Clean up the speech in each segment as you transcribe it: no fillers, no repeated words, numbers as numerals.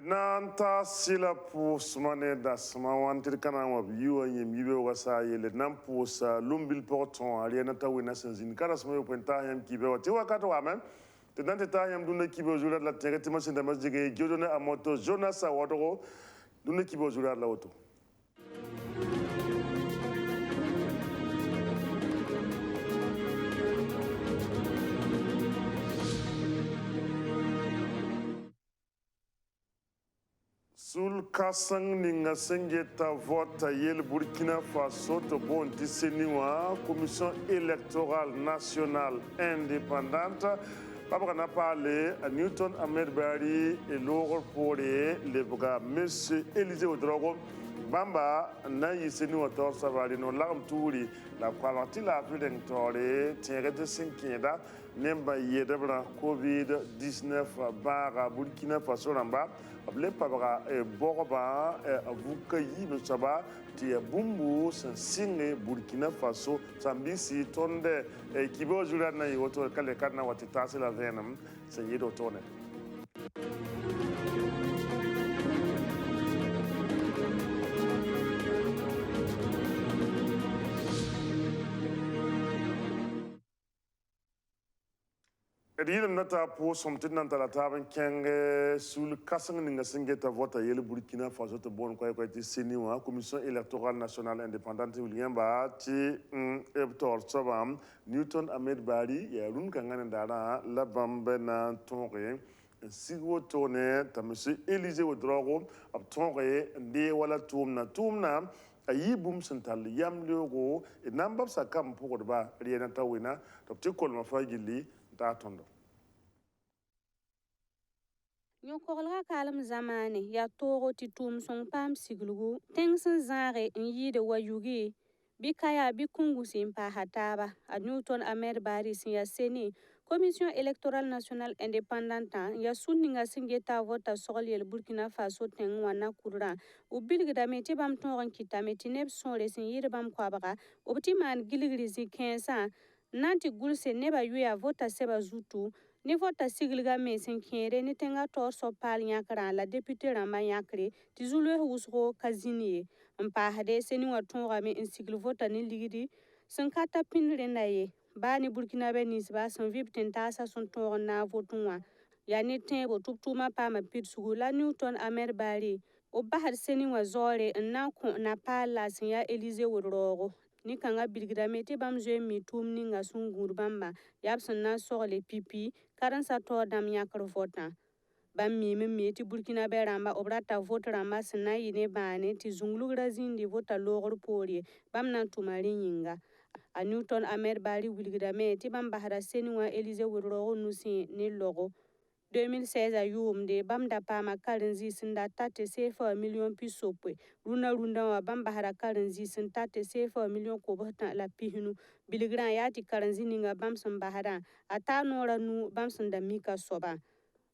Nanta sila pus mane das mawantir kana wa biwa yemibe wasa yele nampus lumbil porton aliena tawina sanzin karas mo penta yam kibe wa tiwa kato wa men te dante ta yam dunne kibe jura la terete mo sinda mas jige jodone amoto Jonas Awadoro dunne kibe jura la auto. Sul kasang ninga sengeta vote yel Burkina Faso to bon diseniwa commission électorale nationale indépendante Papa n'a parlé à Newton Ahmed Bari et l'or pour les boga monsieur Élisée Ouedraogo Bamba na yiseni wator savali no lam touri la quality la prudentoire tiere de cinquième nemba yedebra covid 19 bara Burkina Faso ramba able pabra borba avuka yibe saba tia bumbu singe Burkina Faso sambisi tonde kibo jura na yoto kale kana watitasi la venam se yedo tone. Edilem nata po somtin nan tala taban kenge sul kasang ninga singeta vota yele Burkina Faso to bon kwa ti seniwa commission électorale nationale indépendante William ba ti ebtor sobam Newton Ahmed Bari ya run kangana dara la bambe na tonre sigo tone ta monsieur Élisée Ouedraogo ab tonre de wala tumna ayi bum santal yam logo e nambab sa kam pour ba riena tawina to ti kol ma fagili ta tondo Nyokorlga kalem zamane ya togo ti tum song pam siglugu tengsen zare yide wayugi bikaya bikungu simpa hataba a Newton Ahmed Bari ya seni commission électorale nationale indépendante ya sunninga singeta vota sogliel Burkina Faso teng wana kurra u bilgda meti bam tongon kitameti neb sonre sin yide bam kwabaga optiman giligrizi kensa nanti gulse neba yuya vota seba zutu ni vota sigliga mesin kere ni tenga tor so pal nyakra la député ramba nyakre ti zulwe husgo kazini mpa hade seni wa tonga me insigl vota ni ligidi sun kata pinre naye bani Burkina be nisba sun vipten tasa sun tor na votunwa ya ni tembo tuptuma pa ma pitsugu la Newton Ahmed Bari o bahar seni wa zore na ko na pala sin ya Élisée Ouedraogo ni kanga bilgida meti bam zwe mi tum ni nga sungur bamba yabsun na sogle pipi karan sa to dam yakar vota bam mi meti Burkina be ramba obrata vota ramba sna yine bane ti zunglugra zindi vota logor pori bam nan tumari yinga a Newton Ahmed Bari bilgida meti bam bahara seni wa Élisée Ouedraogo nusi ni logo 2016 a yumde bam da pama karenzi sinda tate sefa million pisopwe runda wa bam bahara karenzi sin tate sefa million ko bata la pihinu biligran yati karenzi ninga bam sun bahara ata nora nu bam sun da mika soba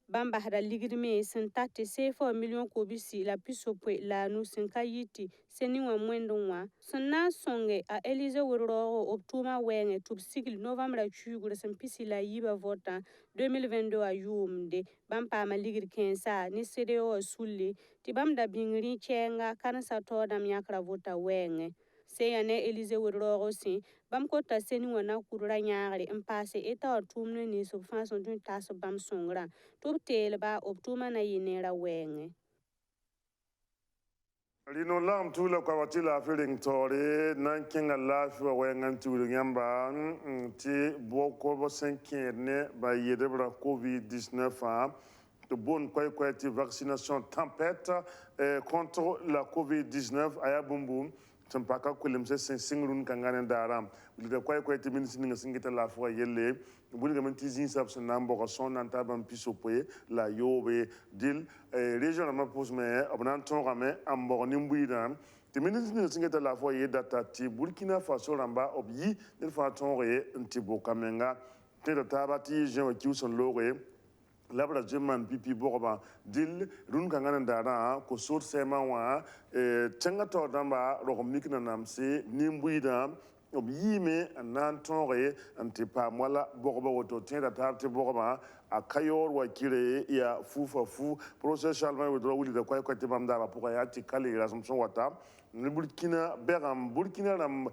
bam bahara ligirme sin tate sefa million ko bisi la pisopwe la nu sin kayiti seni wa mwendo wa sunna songe a Élisée Ouedraogo optuma wenge tub sigil novembre chugur sin pisi la yiba vota 2022 a yumde bam pa ma ligir kensa ni CDO sulli ti bam da bingri chenga kan sa to dam yakra vota wenge seyane Élisée Ouedraogo si bam ko ta seni wana kurra nyaare impase eta tumne ni so façon dun tas bam songra tub telba optuma na yinera wenge Lino lam tula kwa watila feeling tori nan kinga lafi wa wengan tulu nyamba ti boko bo senkerne ba yedebra COVID-19 de bonne quoi ti vaccination tempête contre la COVID-19 aya bumbum tampaka kulim se singrun kangane daram de quoi ti ministre ninga singita la fwa yelle buli gamen ti zin sab son nambo ko son nanta bam pisopoye la yobe dil région ma pose me abnan ton rame ambo nimbuidan ti ministre ninga singita la fwa ye data ti Burkina Faso ramba obyi del fa ton re nti bokamenga te data bati je wa kiuson lore labra jeman pipi borba dil run kangana dara ko sor sema wa tenga to damba ro mikna namse nimbuida ob yime nan tonre anti pa mola borba woto tenda tabte borba a kayor wa kire ya fufa fu procès Charlemagne Ouedraogo wuli da kwai kwai timam da pour ya tikali la somson wata ni Burkina begam Burkina ram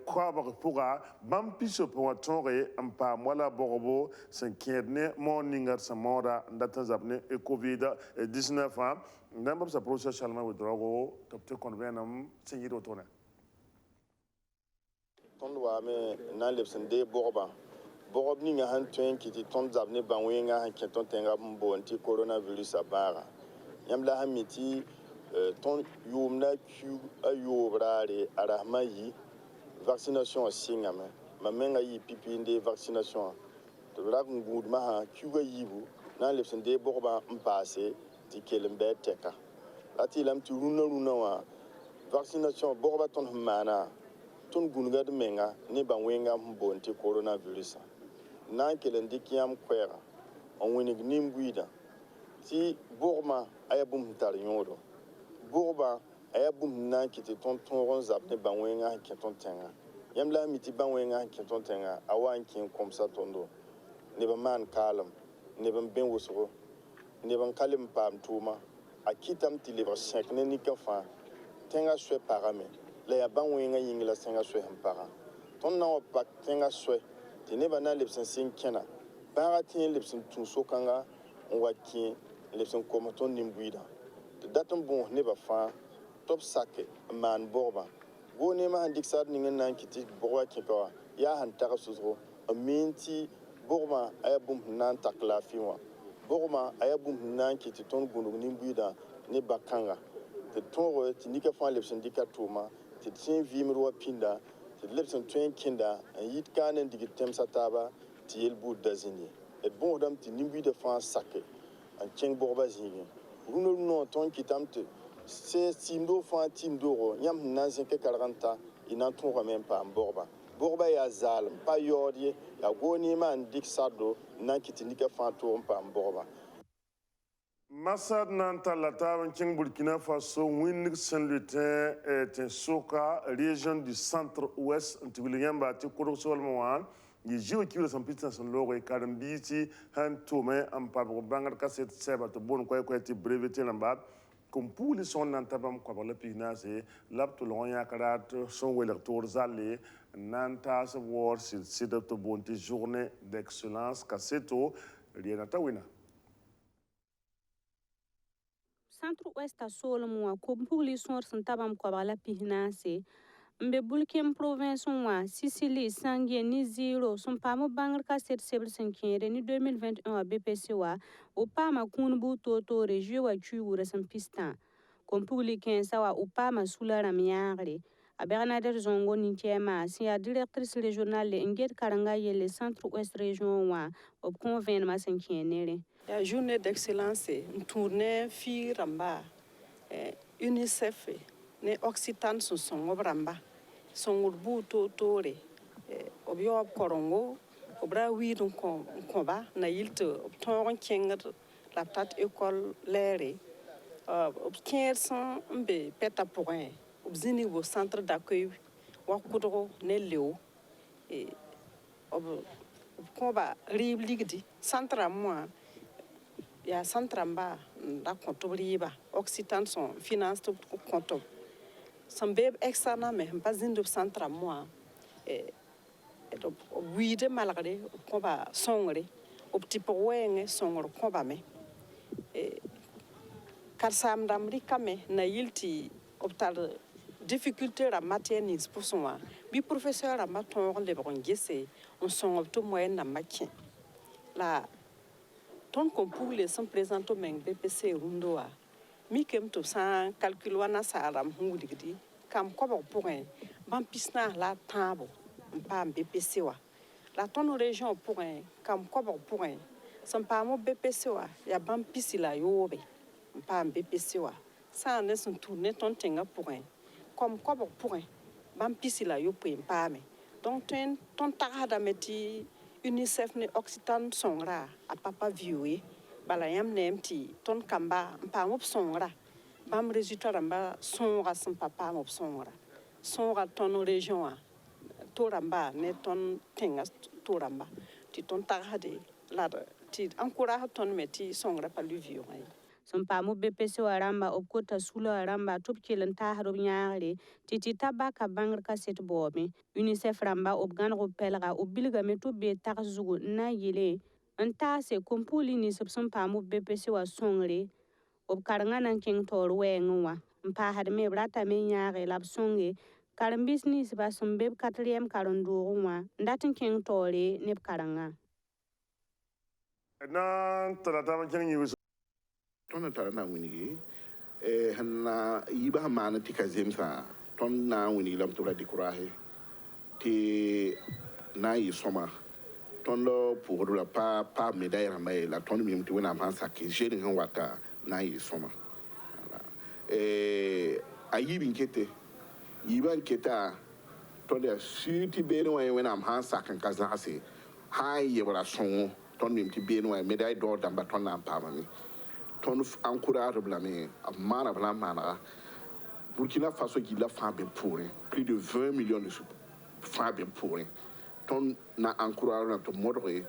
kwa ba puga bam piso pour tonre ampa mola borobo sen kierne morningar samora ndatan zabne e covid 19 ndamba sa procès Charlemagne Ouedraogo topte convenam sen yido tona ton wa me nan lepsen de borba borob ni nga han twen kiti ton zabne banwenga han keton tenga mbo anti coronavirus abara yamla hamiti ton yumna ku ayobrare arahmayi vaccination singame mamenga yi pipinde vaccination to rak ngud ma ha ku ga yibu nan lepsen de borba mpase ti kelembe teka ati lam tu runa wa vaccination borba ton mana ton gunga de menga ni banwenga mbo anti coronavirus nan kelen dikiam kwera on winig nimbuida ti borma ayabum tar yodo borba ayabum nan kiti ton ron zabne banwenga keton tenga yamla miti banwenga keton tenga awan kin komsa tondo ne ba man kalam ne ban ben wosoro ne ban kalim pam tuma akitam ti liver sek ne ni kafa tenga swe parame la ya banwenga yingla senga swe hampara ton na opak tenga swe ti ne bana lepsen sin kena bara tin lepsen tun so kanga on wa kin lepsen komaton nimbuida de datum bon ne ba fa top sake man borba go ne ma handik sad ningen nan kiti borwa kinka ya han tara suzro aminti borma ayabum nan takla fiwa borma ayabum nan kiti ton gunu nimbuida ne bakanga te ton ti nika fa lepsen dikatuma ti tin vimro pinda ti lepsen twen kinda en yit kanen digitem sataba ti elbu dazini et bon dam ti nimbi de France sake en king borba zingi runo no ton kitamte c'est timdo fa timdo nyam nanzen ke 40 ina ton même pas borba borba ya zal pa yodie ya goni man dik sado nan kitinika fa to pa borba Masad Nantalata, King Burkina Faso, Winnig Saint-Lutin, et Soka, région du centre-ouest, Tiguliyamba, Tikorosol Moan, Yijio Kilo Sampita Sonlore, Karambiti, Han Tome, Ampabo Bangar Casset Seba, to Bon Quaqueti, Breveté Lambat, Compuli son Nantabam, Quabala Pinase, Lapto Loya Karat, son Wellertour Zale, Nantas War, Sida to Bonti, Journée d'Excellence, Casseto, Rienata Wina. Centre-Ouest a solomwa ko pugli sor sun tabam ko bala pihnase mbe bulkem province wa Sicily sangie ni zero sun pamo bangar ka set sebr senkere ni 2021 a BPC wa o pama kunbu toto regio wa chuura san pistan ko pugli kensa wa o pama sulara miagre a Bernadette Zongo ni tema si a directrice régionale nget karanga yele Centre-Ouest région wa o convene ma senkenere. La journée d'excellence, une tournée fi ramba, UNICEF, ne Occitane son obramba, son urbu tore, obio korongo, obra widon komba, na yilte, obton kenger, la petite école l'air, obtient son mbe peta point, obzini au centre d'accueil, wakudro ne leo, et komba ribligdi, centre à moi. Ya santramba da kontobriba Occitane son finance to konto sambe exana me bazin do santra moi do wide malagre ko ba songre optipo wenge songro ko ba me karsam damri kame na yilti optal difficulté la matière ni pour son bi professeur a maton le bon gese on son to moyen na makin la ton compule sont présents au même BPC Rundoa. Mikem to sans calcul wana saram hundigdi kam ko pour un ban pisna la table pas BPC wa. La ton région pour un kam ko pour un sans pas mo BPC wa ya ban pisila yobe pas BPC wa. Ça ne sont tourner ton tenga pour un comme ko pour un ban pisila yo pour pas mais donc ton tarada meti UNICEF ne Occitane songra a papa viewé balayam nemti ton kamba pa mop songra bam résultat ramba songra son papa mop songra ton région a to ramba ne ton tenga to ramba ti ton tarade la tɩ encourage tõnd me tɩ sõngrã pa lu vɩʋʋgã ye sẽn paam b BPC wã rãmba b kota sula wã rãmba tɩ b kell n taasd b yãagre tɩ ta baka bãngr kaset baoome UNICEF rãmba b gãneg b pɛlga b bilgame tɩ b bee tags zugu n na n yɩle n taase kom-puuli nins b sẽn paam b BPC wã sõngre b karengã na n kẽng taoor wɛɛngẽ wã n paasdme b ratame n yãage la b sõnge karen-biis ninsba sẽn be b 4e karen-doogẽ wã n dat n kẽng taoore ne b karengã na n tara tame kẽng yĩus tõnd n tara na n wilgi sẽn na yiibã sẽn maan tɩ ka zemsã tõnd na n wilgi lame tɩ b ra dɩkʋraase tɩ na n yɩ sõma tõnd pʋʋsd ra pa médaille rãmbã ye la tõnd mim tɩ wẽnnaam sãn sak zen sẽn wata na n yɩ sõma a yiib n kete yiibã n keta tõnd yaa sũur tɩ beene wã ye wẽnnaam sãn sak n ka zãgse sã n yebra sõngo tõnd mim tɩ beene wã médaille d'or dãmba tõnd na n paamame tõnd encourage b lame b maana b la n maanega Burkina Faso gilla fãa be poorẽ plus de 20 millions de fãa be poorẽ tõnd na encourage na tɩ modge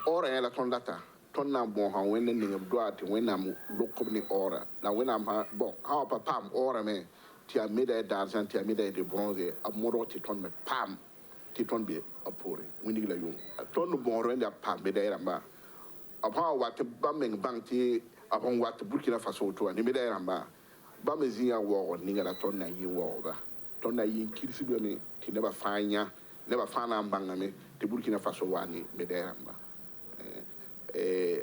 ora yẽ la tõnd lata tõnd na n bõosa wẽnd n ning b doa tɩ wẽnnaam lok-b ne ora la wẽnnaam bon sã wa pa paam orame tɩ yaa médaille d'argent tɩ yaa médaille de bronze b modg tɩ tõnd me paam tɩ tõnd be b poorẽ wĩndg la yʋng tõnd bõosd wẽnd yaa paam médaille rãmba b sã wa wat bãmb meng bãng tɩ b n wat Burkina Faso woto wã ne médaille rãmba bãmb zĩ yaa waoogd ninga la tõnd na n yɩ waoogda tõnd na n yɩ n kilsdame tɩ nebã fãa yã nebã fãa na n bãngame tɩ Burkina Faso waa ne médaille rãmba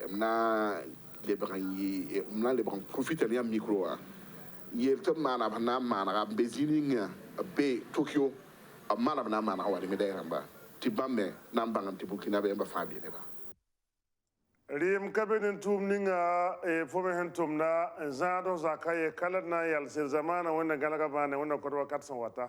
m na lebg n profita ne yaa micro wã yeel tɩ b maana b na n maanega b be zĩ ninga b be Tokyo b maana b na n maanega wa ne médaille rãmba tɩ bãmb me na n bãngem tɩ Burkina bẽmbã fãa be neba rɩɩm ka be ne tʋʋm ninga fo me sẽn tʋmda n zãad f zakã ye ka la d na n yals zamaana wẽnna gãlga bãane wẽnna kod wakat sẽn wata